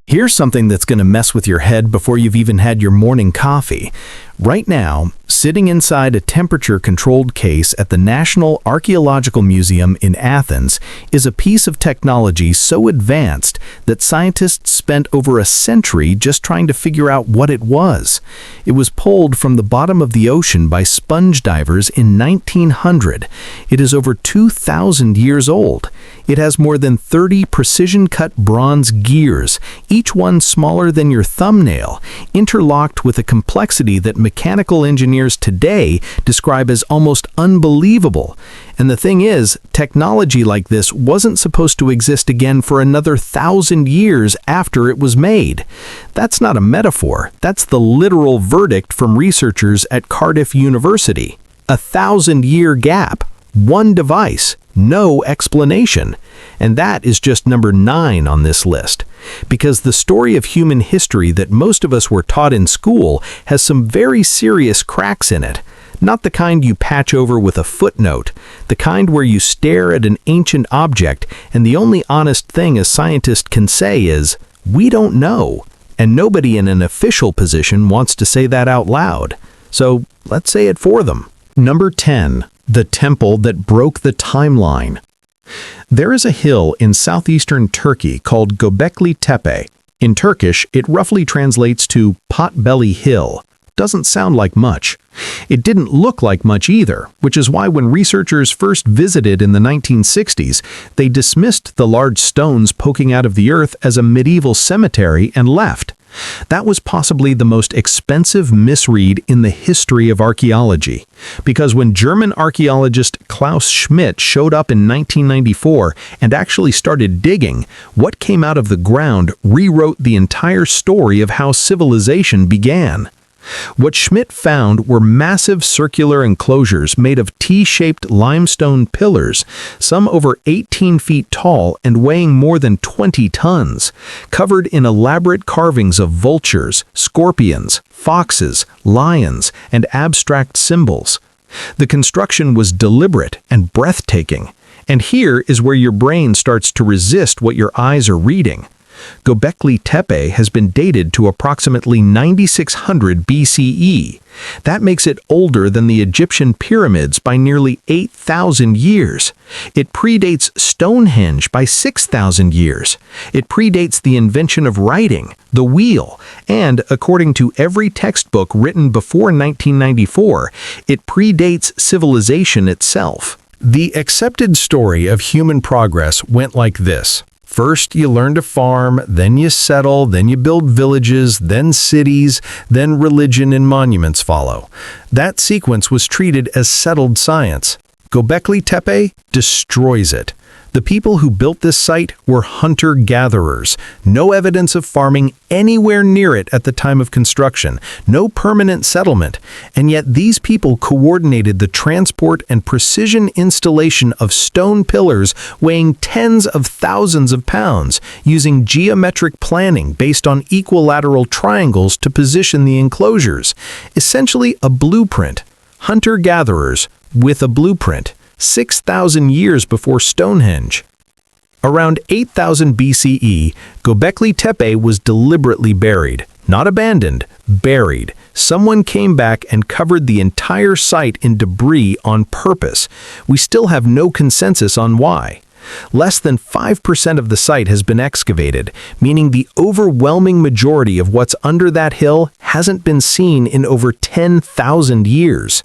Here's something that's going to mess with your head before you've even had your morning coffee. Right now, sitting inside a temperature-controlled case at the National Archaeological Museum in Athens is a piece of technology so advanced that scientists spent over a century just trying to figure out what it was. It was pulled from the bottom of the ocean by sponge divers in 1900. It is over 2,000 years old. It has more than 30 precision-cut bronze gears, each one smaller than your thumbnail, interlocked with a complexity that mechanical engineers today describe as almost unbelievable. And the thing is, technology like this wasn't supposed to exist again for another 1,000 years after it was made. That's not a metaphor, that's the literal verdict from researchers at Cardiff University. A 1,000-year gap, one device, no explanation. And that is just number 9 on this list. Because the story of human history that most of us were taught in school has some very serious cracks in it. Not the kind you patch over with a footnote, the kind where you stare at an ancient object and the only honest thing a scientist can say is, "We don't know." And nobody in an official position wants to say that out loud. So let's say it for them. Number 10. The temple that broke the timeline. There is a hill in southeastern Turkey called Göbekli Tepe. In Turkish, it roughly translates to Potbelly Hill. Doesn't sound like much. It didn't look like much either, which is why when researchers first visited in the 1960s, they dismissed the large stones poking out of the earth as a medieval cemetery and left. That was possibly the most expensive misread in the history of archaeology, because when German archaeologist Klaus Schmidt showed up in 1994 and actually started digging, what came out of the ground rewrote the entire story of how civilization began. What Schmidt found were massive circular enclosures made of T-shaped limestone pillars, some over 18 feet tall and weighing more than 20 tons, covered in elaborate carvings of vultures, scorpions, foxes, lions, and abstract symbols. The construction was deliberate and breathtaking, and here is where your brain starts to resist what your eyes are reading. Göbekli Tepe has been dated to approximately 9600 BCE. That makes it older than the Egyptian pyramids by nearly 8,000 years. It predates Stonehenge by 6,000 years. It predates the invention of writing, the wheel, and, according to every textbook written before 1994, it predates civilization itself. The accepted story of human progress went like this. First, you learn to farm, then you settle, then you build villages, then cities, then religion and monuments follow. That sequence was treated as settled science. Göbekli Tepe destroys it. The people who built this site were hunter-gatherers. No evidence of farming anywhere near it at the time of construction. No permanent settlement. And yet these people coordinated the transport and precision installation of stone pillars weighing tens of thousands of pounds, using geometric planning based on equilateral triangles to position the enclosures. Essentially a blueprint. Hunter-gatherers with a blueprint. 6,000 years before Stonehenge. Around 8,000 BCE, Göbekli Tepe was deliberately buried. Not abandoned, buried. Someone came back and covered the entire site in debris on purpose. We still have no consensus on why. Less than 5% of the site has been excavated, meaning the overwhelming majority of what's under that hill hasn't been seen in over 10,000 years.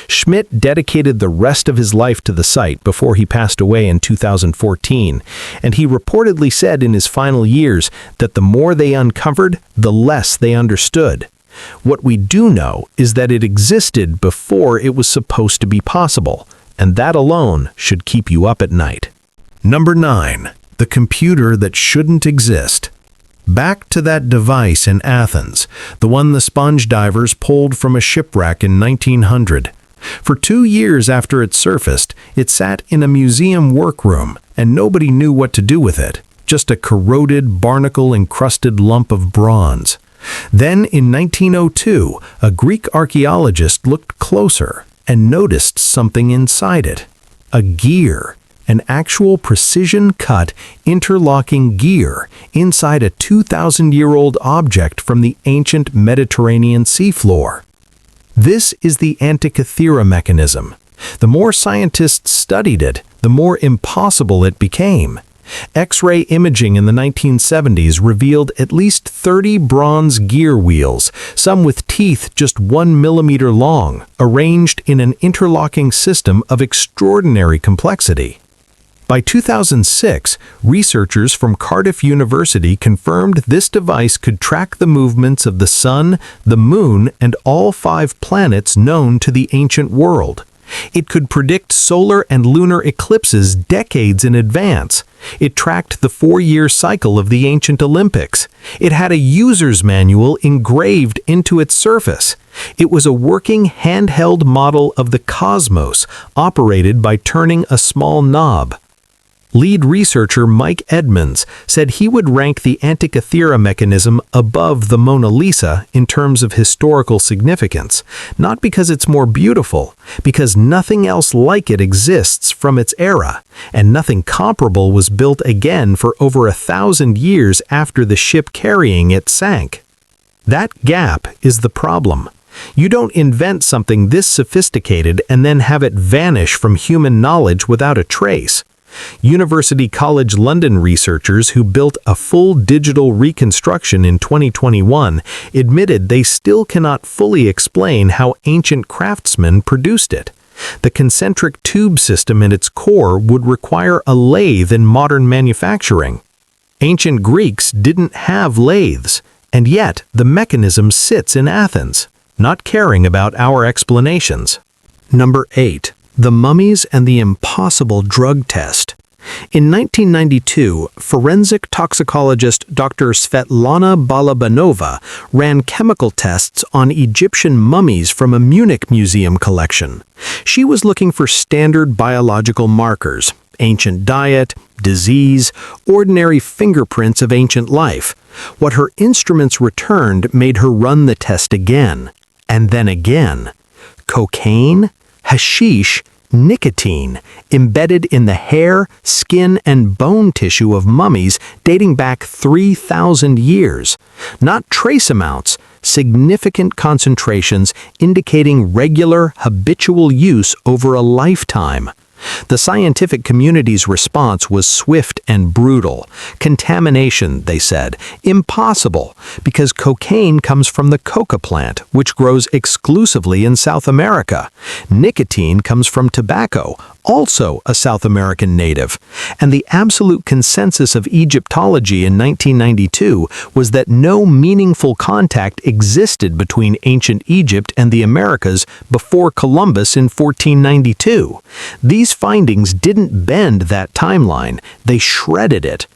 Schmidt dedicated the rest of his life to the site before he passed away in 2014, and he reportedly said in his final years that the more they uncovered, the less they understood. What we do know is that it existed before it was supposed to be possible, and that alone should keep you up at night. Number 9. The computer that shouldn't exist. Back to that device in Athens, the one the sponge divers pulled from a shipwreck in 1900. For 2 years after it surfaced, it sat in a museum workroom, and nobody knew what to do with it. Just a corroded, barnacle-encrusted lump of bronze. Then, in 1902, a Greek archaeologist looked closer and noticed something inside it. A gear. an actual precision-cut, interlocking gear inside a 2,000-year-old object from the ancient Mediterranean seafloor. This is the Antikythera mechanism. The more scientists studied it, the more impossible it became. X-ray imaging in the 1970s revealed at least 30 bronze gear wheels, some with teeth just 1 millimeter long, arranged in an interlocking system of extraordinary complexity. By 2006, researchers from Cardiff University confirmed this device could track the movements of the Sun, the Moon, and all 5 planets known to the ancient world. It could predict solar and lunar eclipses decades in advance. It tracked the 4-year cycle of the ancient Olympics. It had a user's manual engraved into its surface. It was a working handheld model of the cosmos, operated by turning a small knob. Lead researcher Mike Edmonds said he would rank the Antikythera mechanism above the Mona Lisa in terms of historical significance, not because it's more beautiful, because nothing else like it exists from its era, and nothing comparable was built again for over 1,000 years after the ship carrying it sank. That gap is the problem. You don't invent something this sophisticated and then have it vanish from human knowledge without a trace. University College London researchers who built a full digital reconstruction in 2021 admitted they still cannot fully explain how ancient craftsmen produced it. The concentric tube system in its core would require a lathe in modern manufacturing. Ancient Greeks didn't have lathes, and yet the mechanism sits in Athens, not caring about our explanations. Number 8. The mummies and the impossible drug test. In 1992, forensic toxicologist Dr. Svetlana Balabanova ran chemical tests on Egyptian mummies from a Munich museum collection. She was looking for standard biological markers, ancient diet, disease, ordinary fingerprints of ancient life. What her instruments returned made her run the test again, and then again. Cocaine, hashish, nicotine, embedded in the hair, skin, and bone tissue of mummies dating back 3,000 years. Not trace amounts, significant concentrations indicating regular, habitual use over a lifetime. The scientific community's response was swift and brutal. Contamination, they said, impossible, because cocaine comes from the coca plant, which grows exclusively in South America. Nicotine comes from tobacco, also a South American native. And the absolute consensus of Egyptology in 1992 was that no meaningful contact existed between ancient Egypt and the Americas before Columbus in 1492. These findings didn't bend that timeline, they shredded it.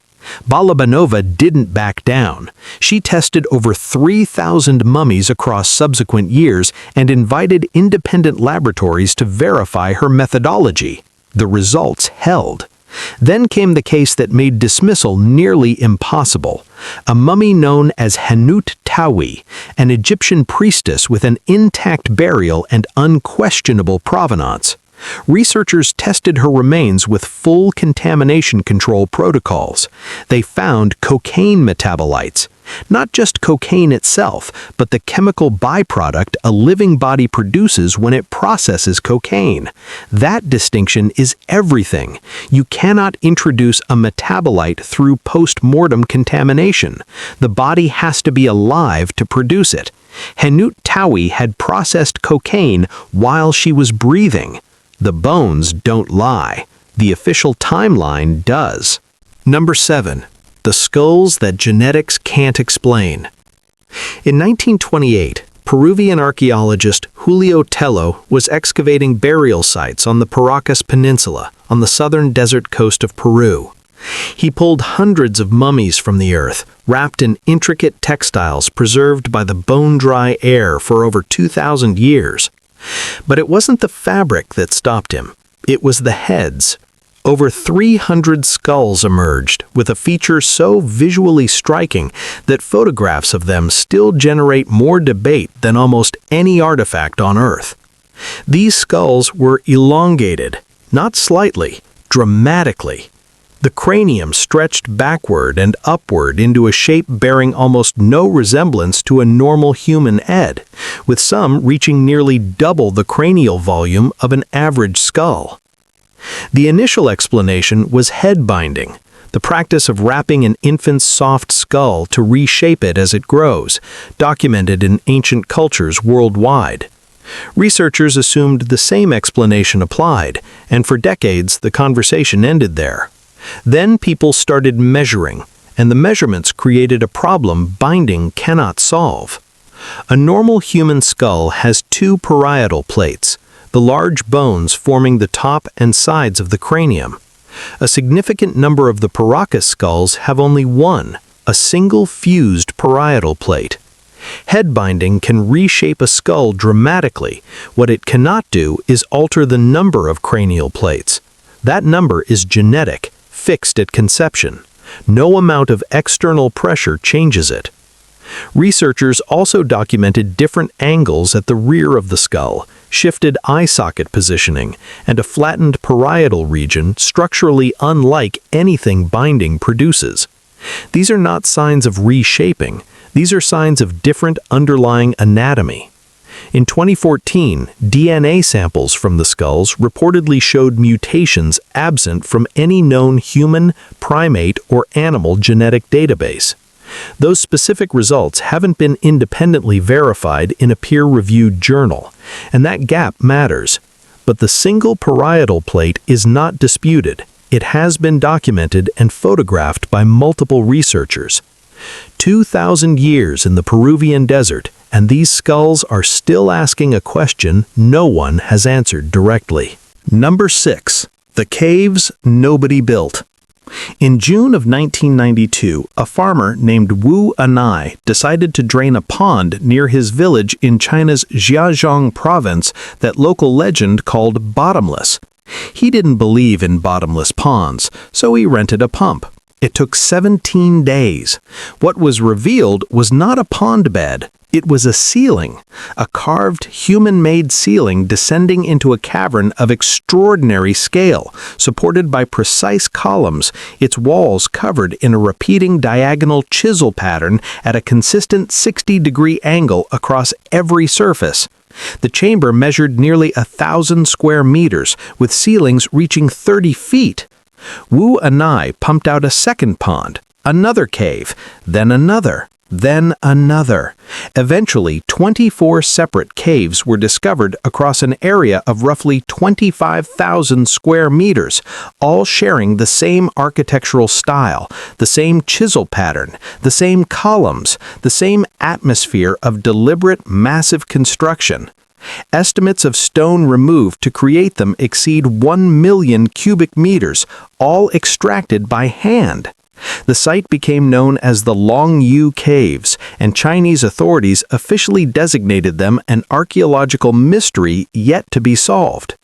Balabanova didn't back down. She tested over 3,000 mummies across subsequent years and invited independent laboratories to verify her methodology. The results held. Then came the case that made dismissal nearly impossible. A mummy known as Hanut Tawi, an Egyptian priestess with an intact burial and unquestionable provenance. Researchers tested her remains with full contamination control protocols. They found cocaine metabolites. Not just cocaine itself, but the chemical byproduct a living body produces when it processes cocaine. That distinction is everything. You cannot introduce a metabolite through post-mortem contamination. The body has to be alive to produce it. Hanut Tawi had processed cocaine while she was breathing. The bones don't lie. The official timeline does. Number 7. The skulls that genetics can't explain. In 1928, Peruvian archaeologist Julio Tello was excavating burial sites on the Paracas Peninsula on the southern desert coast of Peru. He pulled hundreds of mummies from the earth, wrapped in intricate textiles preserved by the bone-dry air for over 2,000 years. But it wasn't the fabric that stopped him. It was the heads. Over 300 skulls emerged, with a feature so visually striking that photographs of them still generate more debate than almost any artifact on Earth. These skulls were elongated, not slightly, dramatically. The cranium stretched backward and upward into a shape bearing almost no resemblance to a normal human head, with some reaching nearly double the cranial volume of an average skull. The initial explanation was head binding, the practice of wrapping an infant's soft skull to reshape it as it grows, documented in ancient cultures worldwide. Researchers assumed the same explanation applied, and for decades the conversation ended there. Then people started measuring, and the measurements created a problem binding cannot solve. A normal human skull has two parietal plates, the large bones forming the top and sides of the cranium. A significant number of the Paracas skulls have only one, a single fused parietal plate. Head binding can reshape a skull dramatically. What it cannot do is alter the number of cranial plates. That number is genetic, fixed at conception. No amount of external pressure changes it. Researchers also documented different angles at the rear of the skull, shifted eye socket positioning, and a flattened parietal region structurally unlike anything binding produces. These are not signs of reshaping. These are signs of different underlying anatomy. In 2014, DNA samples from the skulls reportedly showed mutations absent from any known human, primate, or animal genetic database. Those specific results haven't been independently verified in a peer-reviewed journal, and that gap matters. But the single parietal plate is not disputed. It has been documented and photographed by multiple researchers. 2,000 years in the Peruvian desert, and these skulls are still asking a question no one has answered directly. Number 6. The caves nobody built. In June of 1992, a farmer named Wu Anai decided to drain a pond near his village in China's Zhejiang province that local legend called bottomless. He didn't believe in bottomless ponds, so he rented a pump. It took 17 days. What was revealed was not a pond bed. It was a ceiling, a carved, human-made ceiling descending into a cavern of extraordinary scale, supported by precise columns, its walls covered in a repeating diagonal chisel pattern at a consistent 60-degree angle across every surface. The chamber measured nearly 1,000 square meters, with ceilings reaching 30 feet. Wu Anai pumped out a second pond, another cave, then another. Then another. Eventually, 24 separate caves were discovered across an area of roughly 25,000 square meters, all sharing the same architectural style, the same chisel pattern, the same columns, the same atmosphere of deliberate, massive construction. Estimates of stone removed to create them exceed 1 million cubic meters, all extracted by hand. The site became known as the Longyu Caves, and Chinese authorities officially designated them an archaeological mystery yet to be solved.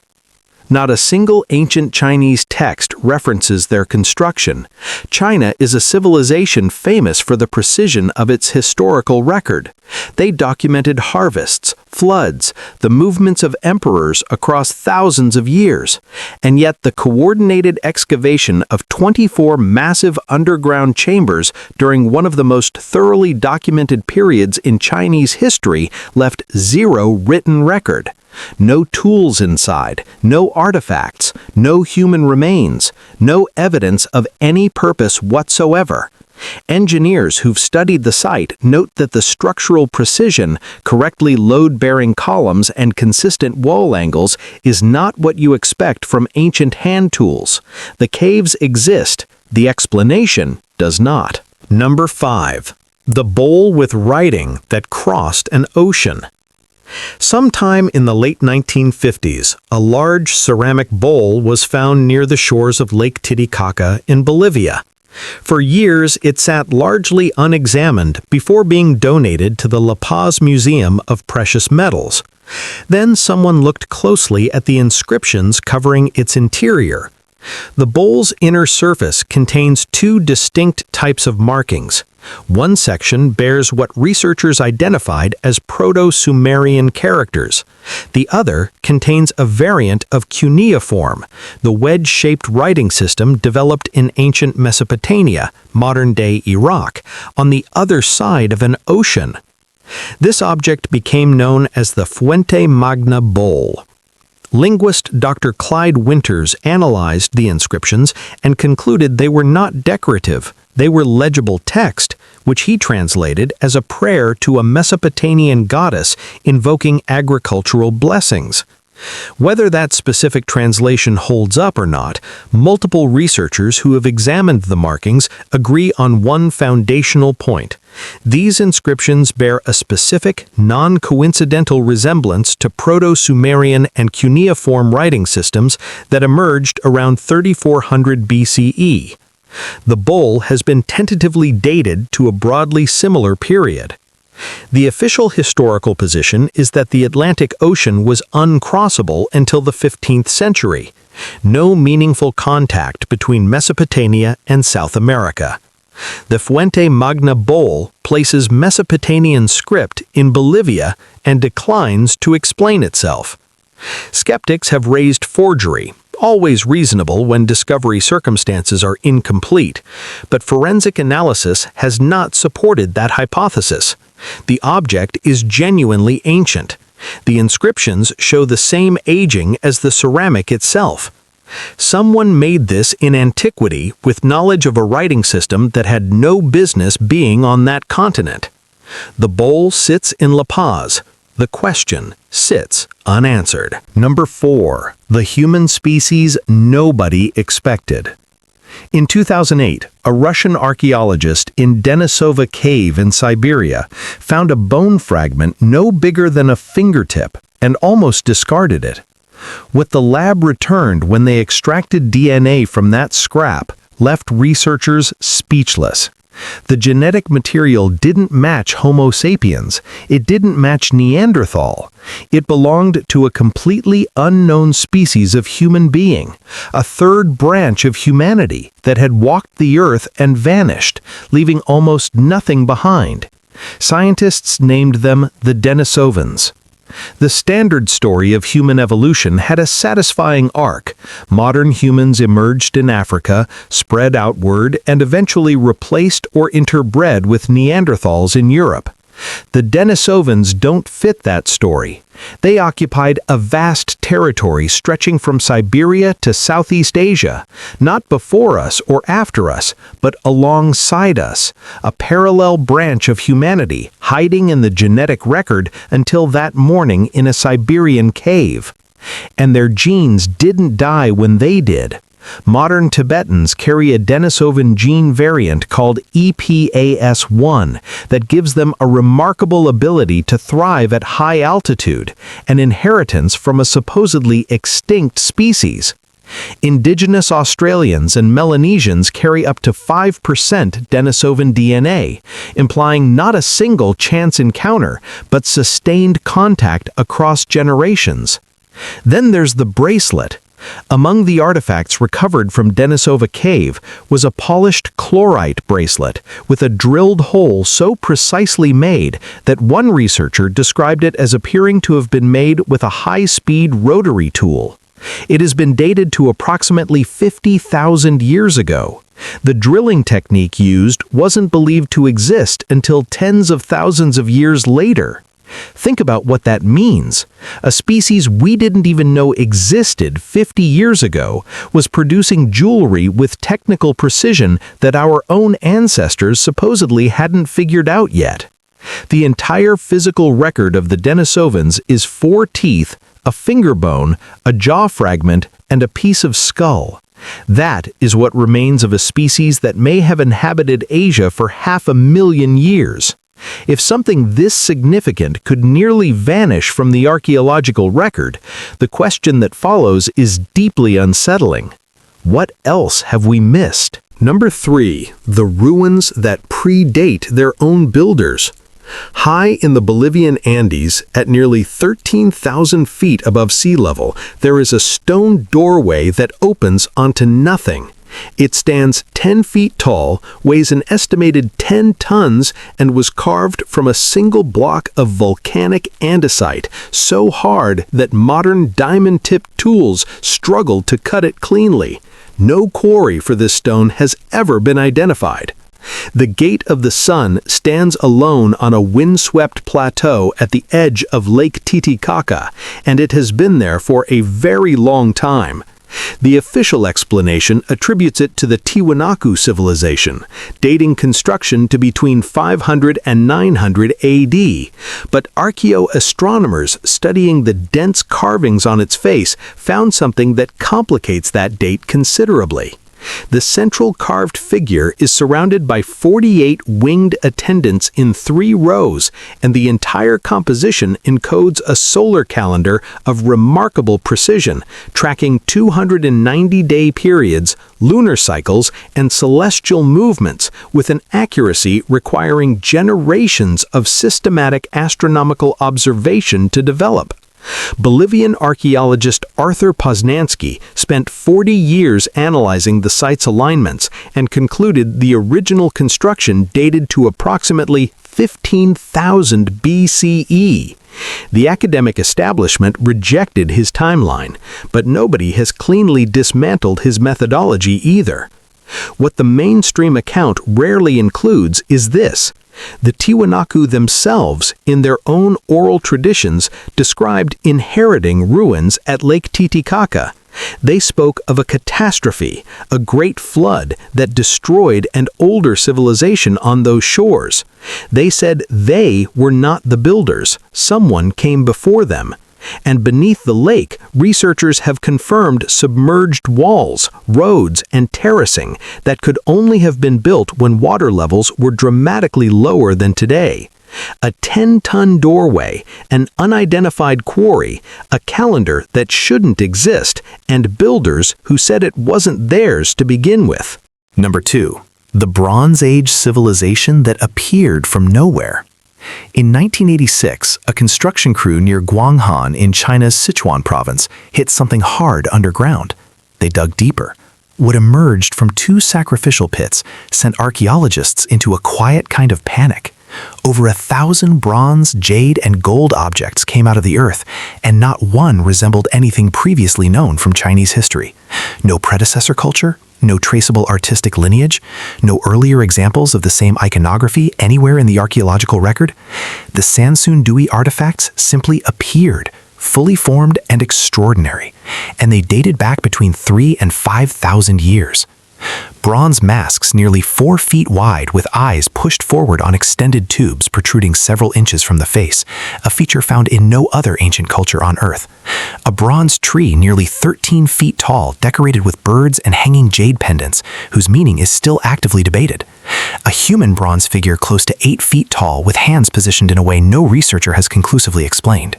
Not a single ancient Chinese text references their construction. China is a civilization famous for the precision of its historical record. They documented harvests, floods, the movements of emperors across thousands of years. And yet the coordinated excavation of 24 massive underground chambers during one of the most thoroughly documented periods in Chinese history left zero written record. No tools inside, no artifacts, no human remains, no evidence of any purpose whatsoever. Engineers who've studied the site note that the structural precision, correctly load-bearing columns, and consistent wall angles is not what you expect from ancient hand tools. The caves exist, the explanation does not. Number 5. The bowl with writing that crossed an ocean. Sometime in the late 1950s, a large ceramic bowl was found near the shores of Lake Titicaca in Bolivia. For years, it sat largely unexamined before being donated to the La Paz Museum of Precious Metals. Then someone looked closely at the inscriptions covering its interior. The bowl's inner surface contains two distinct types of markings. One section bears what researchers identified as Proto-Sumerian characters. The other contains a variant of cuneiform, the wedge-shaped writing system developed in ancient Mesopotamia, modern-day Iraq, on the other side of an ocean. This object became known as the Fuente Magna Bowl. Linguist Dr. Clyde Winters analyzed the inscriptions and concluded they were not decorative. They were legible text, which he translated as a prayer to a Mesopotamian goddess invoking agricultural blessings. Whether that specific translation holds up or not, multiple researchers who have examined the markings agree on one foundational point. These inscriptions bear a specific, non-coincidental resemblance to Proto-Sumerian and cuneiform writing systems that emerged around 3400 BCE. The bowl has been tentatively dated to a broadly similar period. The official historical position is that the Atlantic Ocean was uncrossable until the 15th century. No meaningful contact between Mesopotamia and South America. The Fuente Magna Bowl places Mesopotamian script in Bolivia and declines to explain itself. Skeptics have raised forgery, always reasonable when discovery circumstances are incomplete, but forensic analysis has not supported that hypothesis. The object is genuinely ancient. The inscriptions show the same aging as the ceramic itself. Someone made this in antiquity with knowledge of a writing system that had no business being on that continent. The bowl sits in La Paz. The question sits unanswered. Number 4. The human species nobody expected. In 2008, a Russian archaeologist in Denisova Cave in Siberia found a bone fragment no bigger than a fingertip and almost discarded it. What the lab returned when they extracted DNA from that scrap left researchers speechless. The genetic material didn't match Homo sapiens. It didn't match Neanderthal. It belonged to a completely unknown species of human being, a third branch of humanity that had walked the earth and vanished, leaving almost nothing behind. Scientists named them the Denisovans. The standard story of human evolution had a satisfying arc. Modern humans emerged in Africa, spread outward, and eventually replaced or interbred with Neanderthals in Europe. The Denisovans don't fit that story. They occupied a vast territory stretching from Siberia to Southeast Asia, not before us or after us, but alongside us, a parallel branch of humanity hiding in the genetic record until that morning in a Siberian cave. And their genes didn't die when they did. Modern Tibetans carry a Denisovan gene variant called EPAS1 that gives them a remarkable ability to thrive at high altitude, an inheritance from a supposedly extinct species. Indigenous Australians and Melanesians carry up to 5% Denisovan DNA, implying not a single chance encounter, but sustained contact across generations. Then there's the bracelet. Among the artifacts recovered from Denisova Cave was a polished chlorite bracelet with a drilled hole so precisely made that one researcher described it as appearing to have been made with a high-speed rotary tool. It has been dated to approximately 50,000 years ago. The drilling technique used wasn't believed to exist until tens of thousands of years later. Think about what that means. A species we didn't even know existed 50 years ago was producing jewelry with technical precision that our own ancestors supposedly hadn't figured out yet. The entire physical record of the Denisovans is 4 teeth, a finger bone, a jaw fragment, and a piece of skull. That is what remains of a species that may have inhabited Asia for 500,000 years. If something this significant could nearly vanish from the archaeological record, the question that follows is deeply unsettling. What else have we missed? Number 3. The ruins that predate their own builders. High in the Bolivian Andes, at nearly 13,000 feet above sea level, there is a stone doorway that opens onto nothing. It stands 10 feet tall, weighs an estimated 10 tons, and was carved from a single block of volcanic andesite, so hard that modern diamond-tipped tools struggle to cut it cleanly. No quarry for this stone has ever been identified. The Gate of the Sun stands alone on a windswept plateau at the edge of Lake Titicaca, and it has been there for a very long time. The official explanation attributes it to the Tiwanaku civilization, dating construction to between 500 and 900 AD. But archaeoastronomers studying the dense carvings on its face found something that complicates that date considerably. The central carved figure is surrounded by 48 winged attendants in 3 rows, and the entire composition encodes a solar calendar of remarkable precision, tracking 290-day periods, lunar cycles, and celestial movements with an accuracy requiring generations of systematic astronomical observation to develop. Bolivian archaeologist Arthur Poznansky spent 40 years analyzing the site's alignments and concluded the original construction dated to approximately 15,000 BCE. The academic establishment rejected his timeline, but nobody has cleanly dismantled his methodology either. What the mainstream account rarely includes is this. The Tiwanaku themselves, in their own oral traditions, described inheriting ruins at Lake Titicaca. They spoke of a catastrophe, a great flood that destroyed an older civilization on those shores. They said they were not the builders, someone came before them. And beneath the lake, researchers have confirmed submerged walls, roads, and terracing that could only have been built when water levels were dramatically lower than today. A 10-ton doorway, an unidentified quarry, a calendar that shouldn't exist, and builders who said it wasn't theirs to begin with. Number 2. The Bronze Age civilization that appeared from nowhere. In 1986, a construction crew near Guanghan in China's Sichuan province hit something hard underground. They dug deeper. What emerged from 2 sacrificial pits sent archaeologists into a quiet kind of panic. Over 1,000 bronze, jade, and gold objects came out of the earth, and not one resembled anything previously known from Chinese history. No predecessor culture, no traceable artistic lineage, no earlier examples of the same iconography anywhere in the archaeological record. The Sansun Dui artifacts simply appeared, fully formed and extraordinary, and they dated back between 3,000 and 5,000 years. Bronze masks nearly 4 feet wide with eyes pushed forward on extended tubes protruding several inches from the face, a feature found in no other ancient culture on Earth. A bronze tree nearly 13 feet tall decorated with birds and hanging jade pendants, whose meaning is still actively debated. A human bronze figure close to 8 feet tall with hands positioned in a way no researcher has conclusively explained.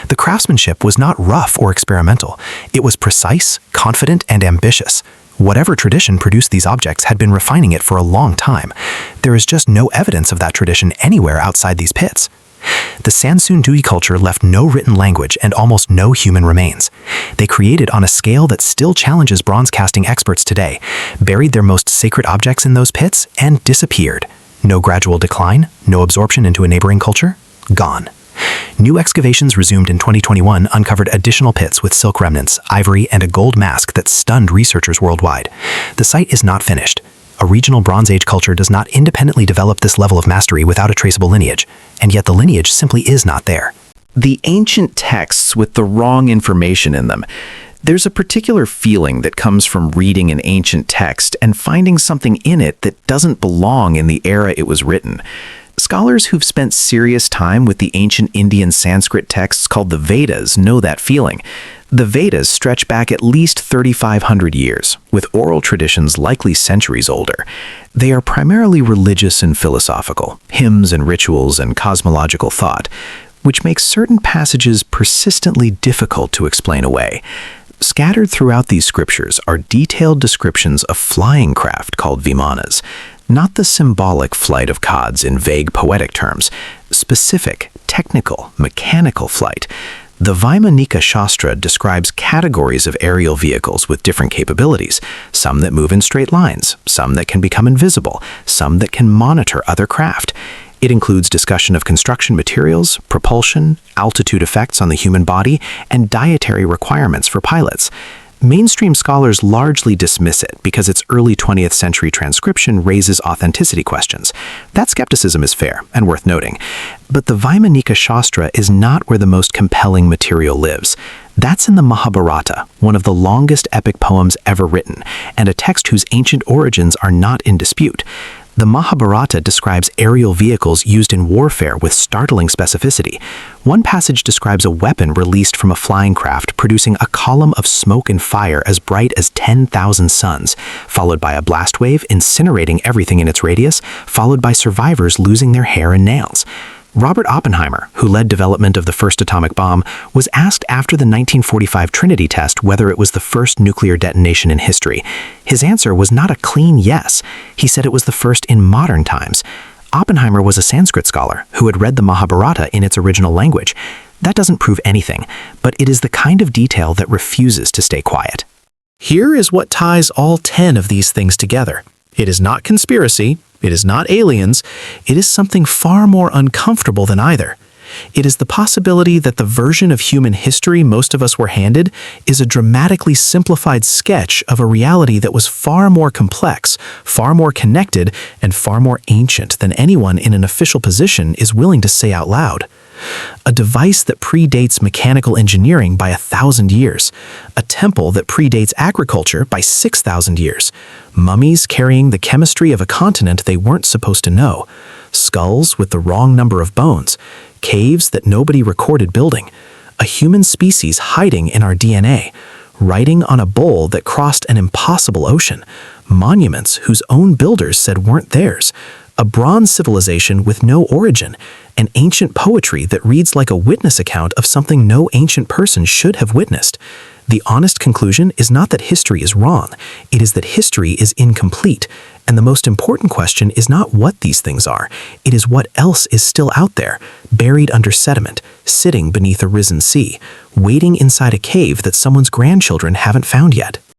The craftsmanship was not rough or experimental. It was precise, confident, and ambitious. Whatever tradition produced these objects had been refining it for a long time. There is just no evidence of that tradition anywhere outside these pits. The Sansun Dui culture left no written language and almost no human remains. They created on a scale that still challenges bronze casting experts today, buried their most sacred objects in those pits, and disappeared. No gradual decline, no absorption into a neighboring culture, gone. New excavations resumed in 2021 uncovered additional pits with silk remnants, ivory, and a gold mask that stunned researchers worldwide. The site is not finished. A regional Bronze Age culture does not independently develop this level of mastery without a traceable lineage, and yet the lineage simply is not there. The ancient texts with the wrong information in them. There's a particular feeling that comes from reading an ancient text and finding something in it that doesn't belong in the era it was written. Scholars who've spent serious time with the ancient Indian Sanskrit texts called the Vedas know that feeling. The Vedas stretch back at least 3,500 years, with oral traditions likely centuries older. They are primarily religious and philosophical, hymns and rituals and cosmological thought, which makes certain passages persistently difficult to explain away. Scattered throughout these scriptures are detailed descriptions of flying craft called vimanas, not the symbolic flight of gods in vague poetic terms. specific, technical, mechanical flight. The Vaimanika Shastra describes categories of aerial vehicles with different capabilities, some that move in straight lines, some that can become invisible, some that can monitor other craft. It includes discussion of construction materials, propulsion, altitude effects on the human body, and dietary requirements for pilots. Mainstream scholars largely dismiss it because its early 20th century transcription raises authenticity questions. That skepticism is fair and worth noting. But the Vaimanika Shastra is not where the most compelling material lives. That's in the Mahabharata, one of the longest epic poems ever written, and a text whose ancient origins are not in dispute. The Mahabharata describes aerial vehicles used in warfare with startling specificity. One passage describes a weapon released from a flying craft producing a column of smoke and fire as bright as 10,000 suns, followed by a blast wave incinerating everything in its radius, followed by survivors losing their hair and nails. Robert Oppenheimer, who led development of the first atomic bomb, was asked after the 1945 Trinity test whether it was the first nuclear detonation in history. His answer was not a clean yes. He said it was the first in modern times. Oppenheimer was a Sanskrit scholar who had read the Mahabharata in its original language. That doesn't prove anything, but it is the kind of detail that refuses to stay quiet. Here is what ties all 10 of these things together. It is not conspiracy, it is not aliens, it is something far more uncomfortable than either. It is the possibility that the version of human history most of us were handed is a dramatically simplified sketch of a reality that was far more complex, far more connected, and far more ancient than anyone in an official position is willing to say out loud. A device that predates mechanical engineering by 1,000 years. A temple that predates agriculture by 6,000 years. Mummies carrying the chemistry of a continent they weren't supposed to know. Skulls with the wrong number of bones. Caves that nobody recorded building. A human species hiding in our DNA. Writing on a bowl that crossed an impossible ocean. Monuments whose own builders said weren't theirs. A bronze civilization with no origin. An ancient poetry that reads like a witness account of something no ancient person should have witnessed. The honest conclusion is not that history is wrong, it is that history is incomplete. And the most important question is not what these things are, it is what else is still out there, buried under sediment, sitting beneath a risen sea, waiting inside a cave that someone's grandchildren haven't found yet.